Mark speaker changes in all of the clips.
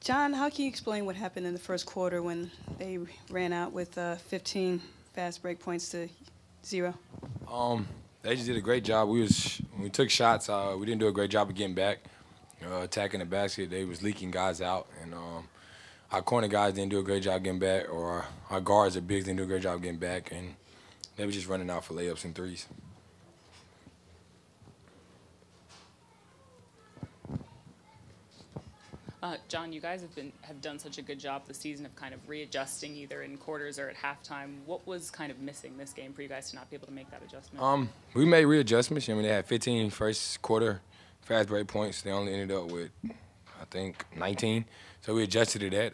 Speaker 1: John, how can you explain what happened in the first quarter when they ran out with 15 fast break points to 0?
Speaker 2: They just did a great job. When we took shots, we didn't do a great job of getting back, attacking the basket. They was leaking guys out, and our corner guys didn't do a great job getting back, or our guards or bigs didn't do a great job getting back, and they were just running out for layups and threes.
Speaker 3: John, you guys have done such a good job this season of kind of readjusting either in quarters or at halftime. What was kind of missing this game for you guys to not be able to make that adjustment?
Speaker 2: We made readjustments. I mean, they had 15 first quarter fast break points. They only ended up with, I think, 19. So we adjusted to that.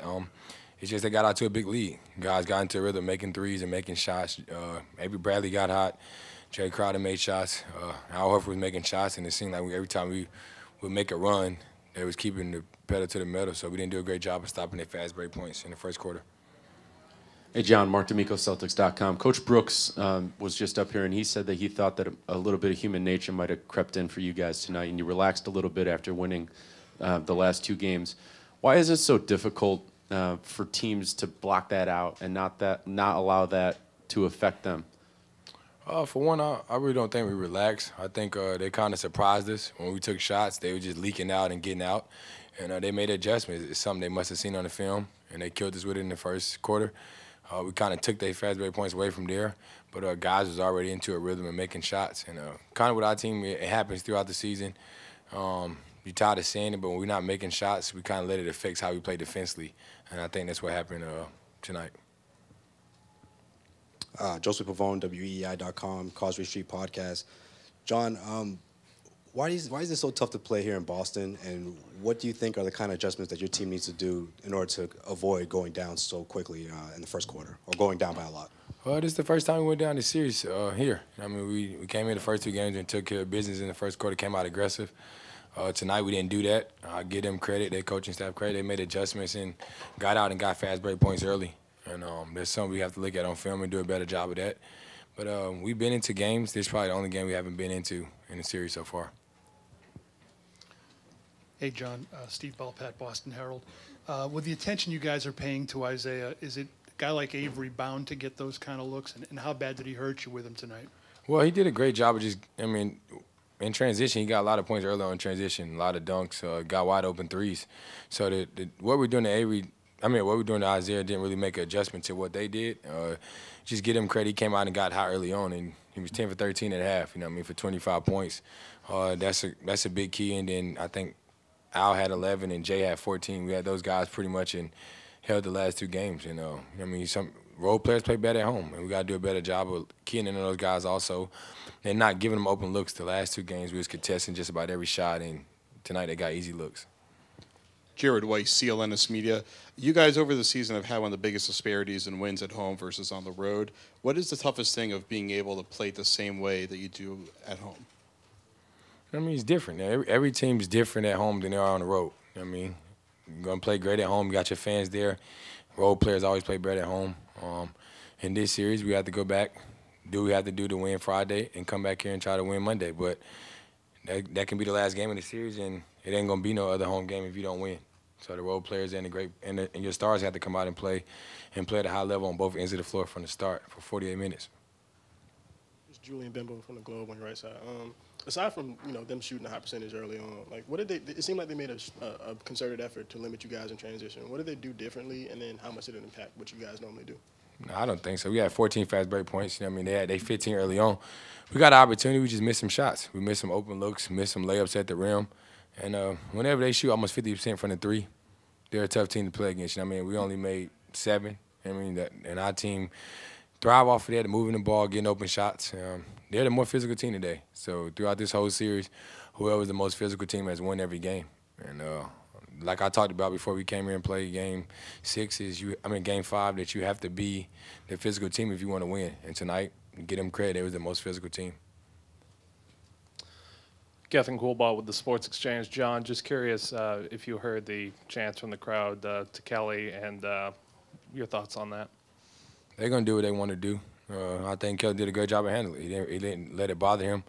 Speaker 2: It's just they got out to a big lead. Guys got into a rhythm, making threes and making shots. Avery Bradley got hot. Jay Crowder made shots. Al Horford was making shots, and it seemed like every time we would make a run, they was keeping the pedal to the metal, so we didn't do a great job of stopping their fast break points in the first quarter.
Speaker 4: Hey, John, Mark D'Amico, Celtics.com. Coach Brooks was just up here, and he said that he thought that a little bit of human nature might have crept in for you guys tonight, and you relaxed a little bit after winning the last 2 games. Why is it so difficult for teams to block that out and not allow that to affect them?
Speaker 2: For one, I really don't think we relaxed. I think they kind of surprised us. When we took shots, they were just leaking out and getting out. And they made adjustments. It's something they must have seen on the film, and they killed us with it in the first quarter. We kind of took their fast break points away from there, but guys was already into a rhythm and making shots. And kind of with our team, it happens throughout the season. You're tired of seeing it, but when we're not making shots, we kind of let it affect how we play defensively. And I think that's what happened tonight.
Speaker 5: Joseph Pavone, WEEI.com, Causeway Street Podcast. John, why is it so tough to play here in Boston, and what do you think are the kind of adjustments that your team needs to do in order to avoid going down so quickly in the first quarter, or going down by a lot?
Speaker 2: Well, this is the first time we went down the series here. I mean, we came in the first 2 games and took care of business in the first quarter, came out aggressive. Tonight we didn't do that. I give them credit, their coaching staff credit. They made adjustments and got out and got fast break points early. And there's something we have to look at on film and do a better job of that. But we've been into games. This is probably the only game we haven't been into in the series so far.
Speaker 6: Hey, John. Steve Belpat, Boston Herald. With the attention you guys are paying to Isaiah, is it a guy like Avery bound to get those kind of looks? And how bad did he hurt you with him tonight?
Speaker 2: Well, he did a great job of just, I mean, in transition, he got a lot of points early on in transition, a lot of dunks, got wide open threes. So what we're doing to Avery, what we're doing to Isaiah didn't really make an adjustment to what they did. Just give him credit. He came out and got hot early on, and he was 10 for 13 at half, for 25 points. That's a big key. And then I think Al had 11 and Jay had 14. We had those guys pretty much and held the last 2 games. Some role players play better at home, and we got to do a better job of keying in on those guys also and not giving them open looks. The last 2 games we was contesting just about every shot, and tonight they got easy looks.
Speaker 7: Jared Weiss, CLNS Media. You guys over the season have had one of the biggest disparities in wins at home versus on the road. What is the toughest thing of being able to play the same way that you do at home?
Speaker 2: It's different. Every team's different at home than they are on the road. You're going to play great at home. You got your fans there. Role players always play better at home. In this series, we have to go back, do what we have to do to win Friday, and come back here and try to win Monday. But that can be the last game of the series, and it ain't going to be no other home game if you don't win. So the role players and your stars have to come out and play at a high level on both ends of the floor from the start for 48 minutes.
Speaker 8: It's Julian Bimbo from the Globe on your right side. Aside from them shooting a high percentage early on, what did they? It seemed like they made a concerted effort to limit you guys in transition. What did they do differently, and then how much did it impact what you guys normally do?
Speaker 2: No, I don't think so. We had 14 fast break points. They had 15 early on. We got an opportunity. We just missed some shots. We missed some open looks, missed some layups at the rim. And whenever they shoot almost 50% from the 3, they're a tough team to play against. We only made 7. And our team thrive off of that, moving the ball, getting open shots. They're the more physical team today. So throughout this whole series, whoever's the most physical team has won every game. And like I talked about before we came here and played game 5, that you have to be the physical team if you want to win. And tonight, get them credit, they was the most physical team.
Speaker 9: Gethin Coolball with the Sports Exchange. John, just curious if you heard the chants from the crowd to Kelly and your thoughts on that.
Speaker 2: They're going to do what they want to do. I think Kelly did a great job of handling it. He didn't let it bother him.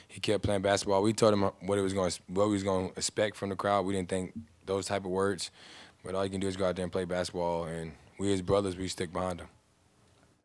Speaker 2: He kept playing basketball. We told him what he was going to expect from the crowd. We didn't think those type of words. But all you can do is go out there and play basketball, and we as brothers, we stick behind him.